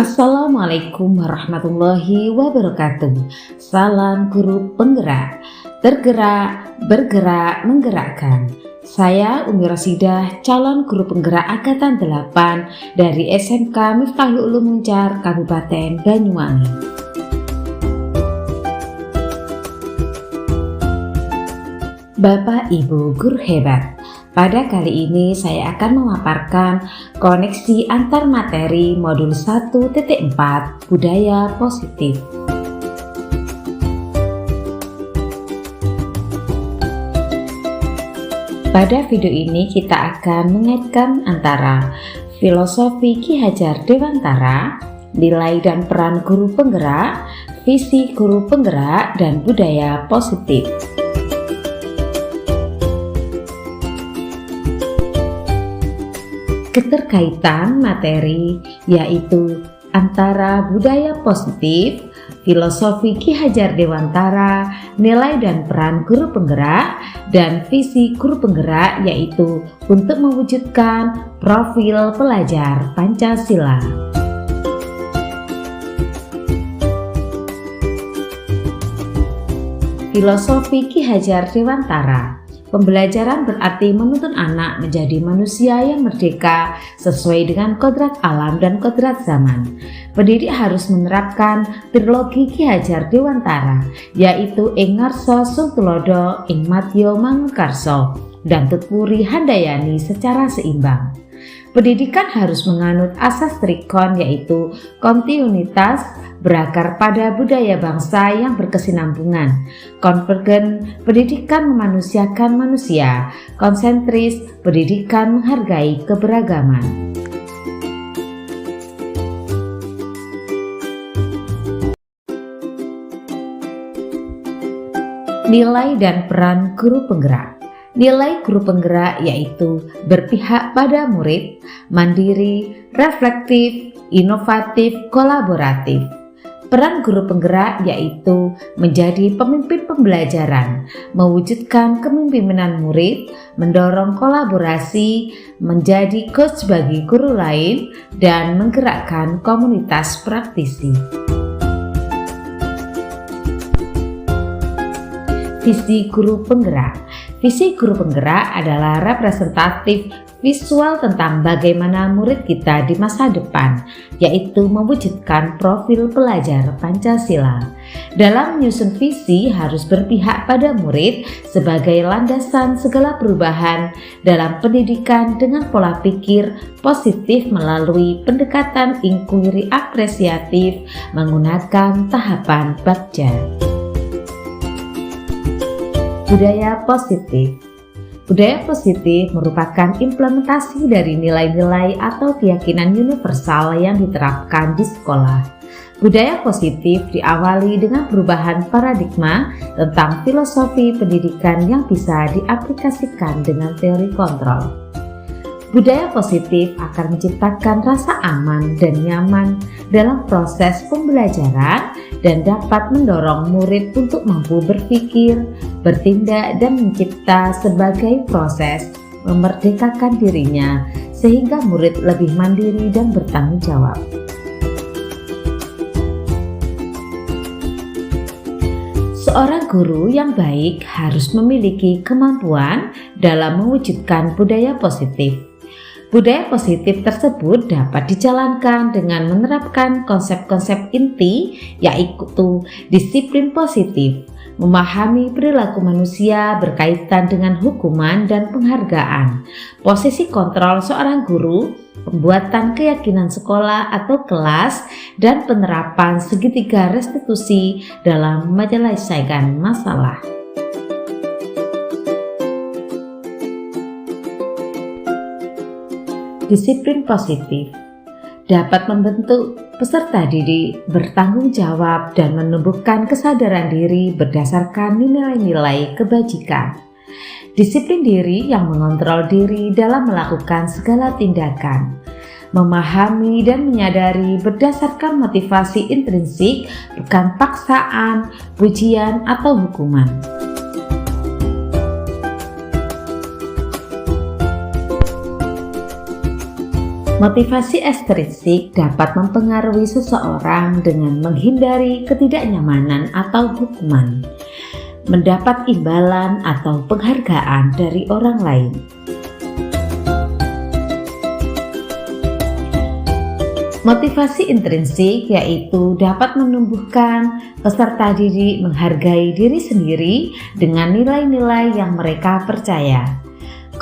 Assalamualaikum warahmatullahi wabarakatuh. Salam guru penggerak, tergerak, bergerak, menggerakkan. Saya Umi Rosidah, calon guru penggerak Angkatan 8 dari SMK Miftahul Ulum Muncar, Kabupaten Banyuwangi. Bapak Ibu guru hebat, pada kali ini saya akan memaparkan koneksi antar materi modul 1.4 budaya positif. Pada video ini kita akan mengaitkan antara filosofi Ki Hajar Dewantara, nilai dan peran guru penggerak, visi guru penggerak, dan budaya positif. Keterkaitan materi yaitu antara budaya positif, filosofi Ki Hajar Dewantara, nilai dan peran guru penggerak, dan visi guru penggerak yaitu untuk mewujudkan profil pelajar Pancasila. Filosofi Ki Hajar Dewantara. Pembelajaran berarti menuntun anak menjadi manusia yang merdeka sesuai dengan kodrat alam dan kodrat zaman. Pendidik harus menerapkan trilogi Ki Hajar Dewantara, yaitu ing ngarsa sung tulodo, ing madya mangunkarsa, dan tutpuri handayani secara seimbang. Pendidikan harus menganut asas trikon, yaitu kontinuitas, berakar pada budaya bangsa yang berkesinambungan, konvergen, pendidikan memanusiakan manusia, konsentris, pendidikan menghargai keberagaman. Nilai dan peran guru penggerak. Nilai guru penggerak yaitu berpihak pada murid, mandiri, reflektif, inovatif, kolaboratif. Peran guru penggerak yaitu menjadi pemimpin pembelajaran, mewujudkan kepemimpinan murid, mendorong kolaborasi, menjadi coach bagi guru lain, dan menggerakkan komunitas praktisi. Visi guru penggerak. Visi guru penggerak adalah representatif visual tentang bagaimana murid kita di masa depan, yaitu mewujudkan profil pelajar Pancasila. Dalam menyusun visi harus berpihak pada murid sebagai landasan segala perubahan dalam pendidikan dengan pola pikir positif melalui pendekatan inquiry apresiatif menggunakan tahapan bagja. Budaya positif. Budaya positif merupakan implementasi dari nilai-nilai atau keyakinan universal yang diterapkan di sekolah. Budaya positif diawali dengan perubahan paradigma tentang filosofi pendidikan yang bisa diaplikasikan dengan teori kontrol. Budaya positif akan menciptakan rasa aman dan nyaman dalam proses pembelajaran dan dapat mendorong murid untuk mampu berpikir, bertindak, dan mencipta sebagai proses memerdekakan dirinya sehingga murid lebih mandiri dan bertanggung jawab. Seorang guru yang baik harus memiliki kemampuan dalam mewujudkan budaya positif. Budaya positif tersebut dapat dijalankan dengan menerapkan konsep-konsep inti, yaitu disiplin positif, memahami perilaku manusia berkaitan dengan hukuman dan penghargaan, posisi kontrol seorang guru, pembuatan keyakinan sekolah atau kelas, dan penerapan segitiga restitusi dalam menyelesaikan masalah. Disiplin positif dapat membentuk peserta didik bertanggung jawab dan menumbuhkan kesadaran diri berdasarkan nilai-nilai kebajikan. Disiplin diri yang mengontrol diri dalam melakukan segala tindakan, memahami dan menyadari berdasarkan motivasi intrinsik, bukan paksaan, pujian, atau hukuman. Motivasi ekstrinsik dapat mempengaruhi seseorang dengan menghindari ketidaknyamanan atau hukuman, mendapat imbalan atau penghargaan dari orang lain. Motivasi intrinsik yaitu dapat menumbuhkan peserta didik menghargai diri sendiri dengan nilai-nilai yang mereka percaya.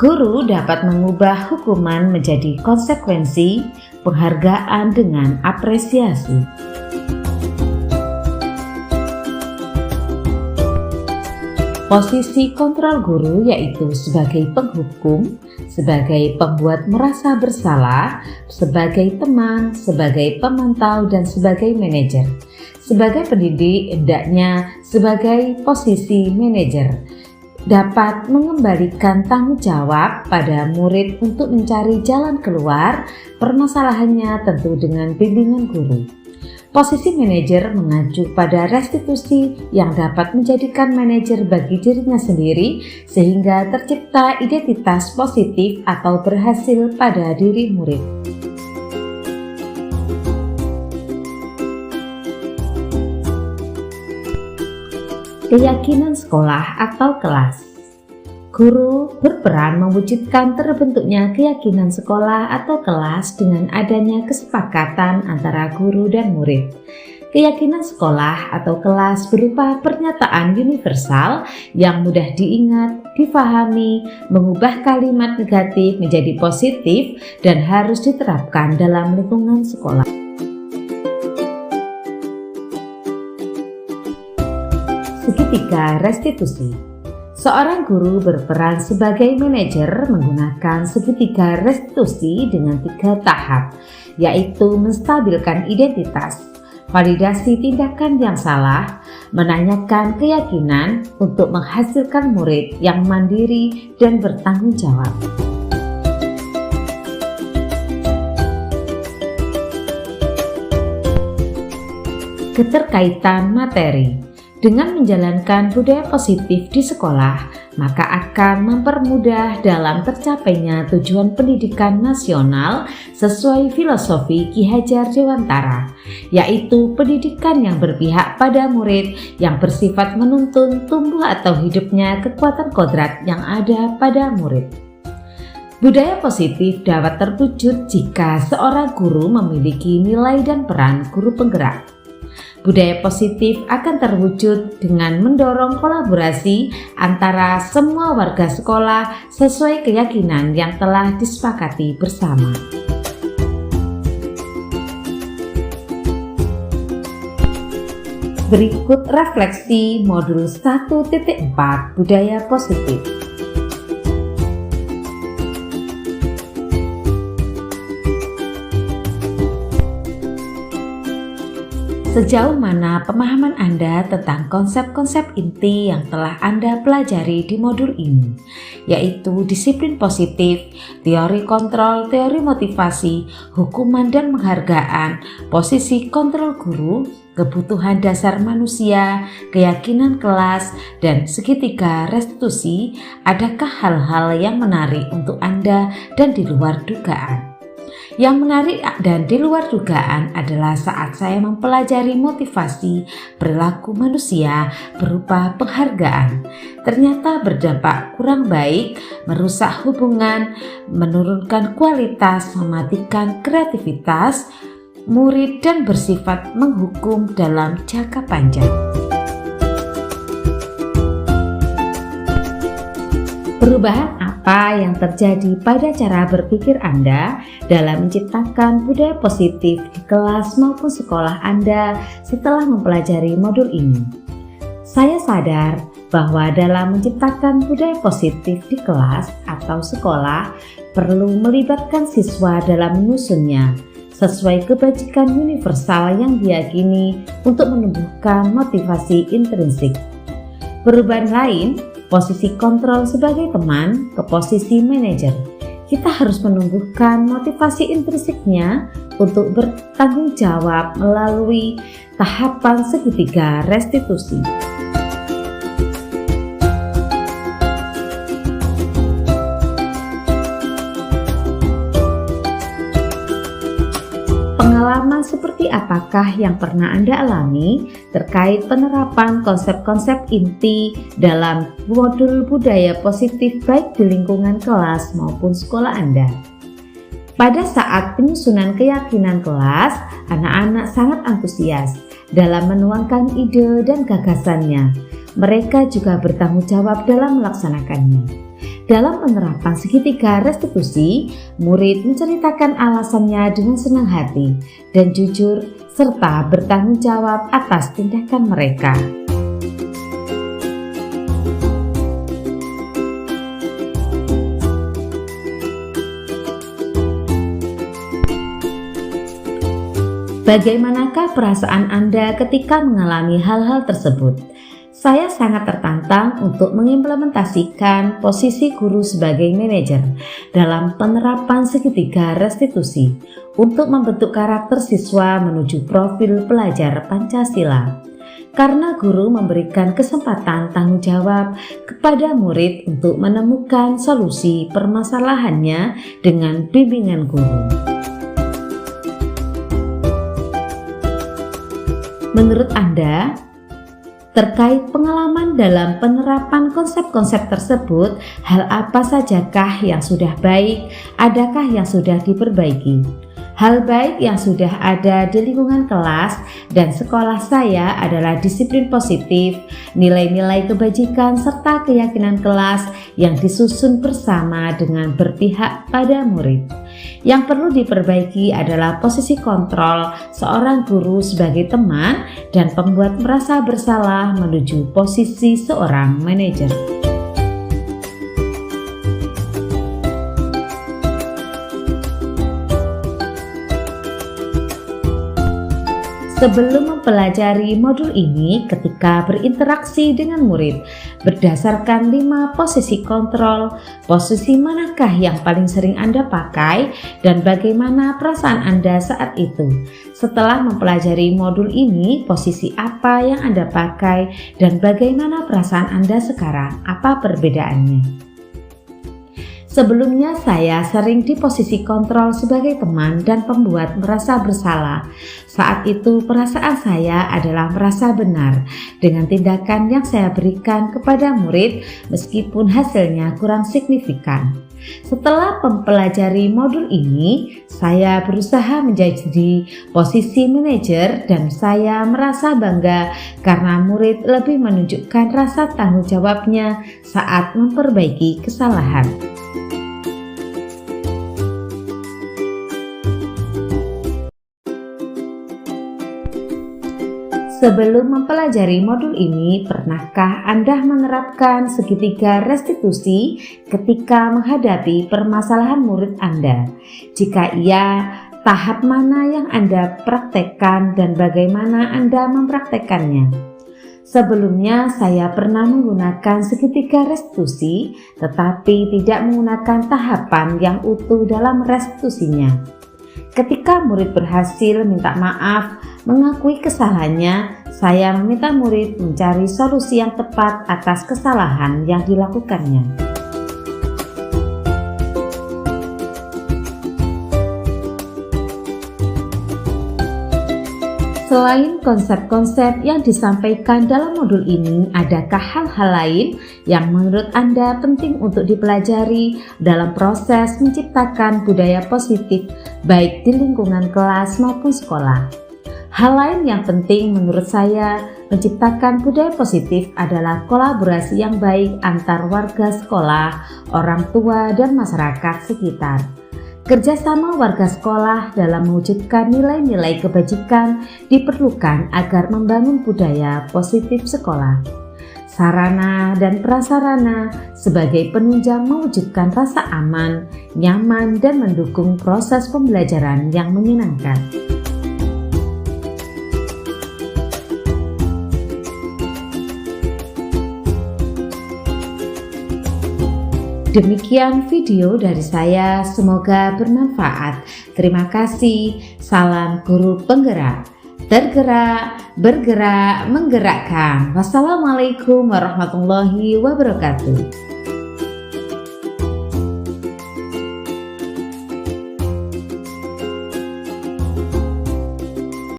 Guru dapat mengubah hukuman menjadi konsekuensi, penghargaan dengan apresiasi. Posisi kontrol guru yaitu sebagai penghukum, sebagai pembuat merasa bersalah, sebagai teman, sebagai pemantau, dan sebagai manajer. Sebagai pendidik, hendaknya sebagai posisi manajer dapat mengembalikan tanggung jawab pada murid untuk mencari jalan keluar permasalahannya, tentu dengan bimbingan guru. Posisi manajer mengacu pada restitusi yang dapat menjadikan manajer bagi dirinya sendiri sehingga tercipta identitas positif atau berhasil pada diri murid. Keyakinan sekolah atau kelas. Guru berperan mewujudkan terbentuknya keyakinan sekolah atau kelas dengan adanya kesepakatan antara guru dan murid. Keyakinan sekolah atau kelas berupa pernyataan universal yang mudah diingat, difahami, mengubah kalimat negatif menjadi positif dan harus diterapkan dalam lingkungan sekolah. Segitiga restitusi. Seorang guru berperan sebagai manajer menggunakan segitiga restitusi dengan 3 tahap, yaitu menstabilkan identitas, validasi tindakan yang salah, menanyakan keyakinan untuk menghasilkan murid yang mandiri dan bertanggung jawab. Keterkaitan materi. Dengan menjalankan budaya positif di sekolah, maka akan mempermudah dalam tercapainya tujuan pendidikan nasional sesuai filosofi Ki Hajar Dewantara, yaitu pendidikan yang berpihak pada murid yang bersifat menuntun tumbuh atau hidupnya kekuatan kodrat yang ada pada murid. Budaya positif dapat terwujud jika seorang guru memiliki nilai dan peran guru penggerak. Budaya positif akan terwujud dengan mendorong kolaborasi antara semua warga sekolah sesuai keyakinan yang telah disepakati bersama. Berikut refleksi modul 1.4 Budaya Positif. Sejauh mana pemahaman Anda tentang konsep-konsep inti yang telah Anda pelajari di modul ini, yaitu disiplin positif, teori kontrol, teori motivasi, hukuman dan penghargaan, posisi kontrol guru, kebutuhan dasar manusia, keyakinan kelas, dan segitiga restitusi? Adakah hal-hal yang menarik untuk Anda dan di luar dugaan? Yang menarik dan di luar dugaan adalah saat saya mempelajari motivasi perilaku manusia berupa penghargaan. Ternyata berdampak kurang baik, merusak hubungan, menurunkan kualitas, mematikan kreativitas murid dan bersifat menghukum dalam jangka panjang. Perubahan apa yang terjadi pada cara berpikir Anda dalam menciptakan budaya positif di kelas maupun sekolah Anda setelah mempelajari modul ini? Saya sadar bahwa dalam menciptakan budaya positif di kelas atau sekolah perlu melibatkan siswa dalam menyusunnya sesuai kebajikan universal yang diyakini untuk menumbuhkan motivasi intrinsik. Perubahan lain, posisi kontrol sebagai teman ke posisi manajer. Kita harus menumbuhkan motivasi intrinsiknya untuk bertanggung jawab melalui tahapan segitiga restitusi. seperti apakah yang pernah Anda alami terkait penerapan konsep-konsep inti dalam modul budaya positif baik di lingkungan kelas maupun sekolah Anda? Pada saat penyusunan keyakinan kelas, anak-anak sangat antusias dalam menuangkan ide dan gagasannya. Mereka juga bertanggung jawab dalam melaksanakannya. Dalam penerapan segitiga restitusi, murid menceritakan alasannya dengan senang hati dan jujur serta bertanggung jawab atas tindakan mereka. Bagaimanakah perasaan Anda ketika mengalami hal-hal tersebut? Saya sangat tertantang untuk mengimplementasikan posisi guru sebagai manajer dalam penerapan segitiga restitusi untuk membentuk karakter siswa menuju profil pelajar Pancasila. Karena guru memberikan kesempatan tanggung jawab kepada murid untuk menemukan solusi permasalahannya dengan bimbingan guru. Menurut Anda, terkait pengalaman dalam penerapan konsep-konsep tersebut, hal apa sajakah yang sudah baik, adakah yang sudah diperbaiki? Hal baik yang sudah ada di lingkungan kelas dan sekolah saya adalah disiplin positif, nilai-nilai kebajikan, serta keyakinan kelas yang disusun bersama dengan berpihak pada murid. Yang perlu diperbaiki adalah posisi kontrol seorang guru sebagai teman dan pembuat merasa bersalah menuju posisi seorang manajer. Sebelum mempelajari modul ini, ketika berinteraksi dengan murid, berdasarkan 5 posisi kontrol, posisi manakah yang paling sering Anda pakai dan bagaimana perasaan Anda saat itu? Setelah mempelajari modul ini, posisi apa yang Anda pakai dan bagaimana perasaan Anda sekarang? Apa perbedaannya? Sebelumnya saya sering di posisi kontrol sebagai teman dan pembuat merasa bersalah. Saat itu perasaan saya adalah merasa benar dengan tindakan yang saya berikan kepada murid meskipun hasilnya kurang signifikan. Setelah mempelajari modul ini, saya berusaha menjadi posisi manajer dan saya merasa bangga karena murid lebih menunjukkan rasa tanggung jawabnya saat memperbaiki kesalahan. Sebelum mempelajari modul ini, pernahkah Anda menerapkan segitiga restitusi ketika menghadapi permasalahan murid Anda? Jika iya, tahap mana yang Anda praktekkan dan bagaimana Anda mempraktekkannya? Sebelumnya saya pernah menggunakan segitiga restitusi, tetapi tidak menggunakan tahapan yang utuh dalam restitusinya. Ketika murid berhasil minta maaf, mengakui kesalahannya, saya meminta murid mencari solusi yang tepat atas kesalahan yang dilakukannya. Selain konsep-konsep yang disampaikan dalam modul ini, adakah hal-hal lain yang menurut Anda penting untuk dipelajari dalam proses menciptakan budaya positif baik di lingkungan kelas maupun sekolah? Hal lain yang penting menurut saya menciptakan budaya positif adalah kolaborasi yang baik antar warga sekolah, orang tua, dan masyarakat sekitar. Kerjasama warga sekolah dalam mewujudkan nilai-nilai kebajikan diperlukan agar membangun budaya positif sekolah. Sarana dan prasarana sebagai penunjang mewujudkan rasa aman, nyaman, dan mendukung proses pembelajaran yang menyenangkan. Demikian video dari saya, semoga bermanfaat. Terima kasih. Salam guru penggerak. Tergerak, bergerak, menggerakkan. Wassalamualaikum warahmatullahi wabarakatuh.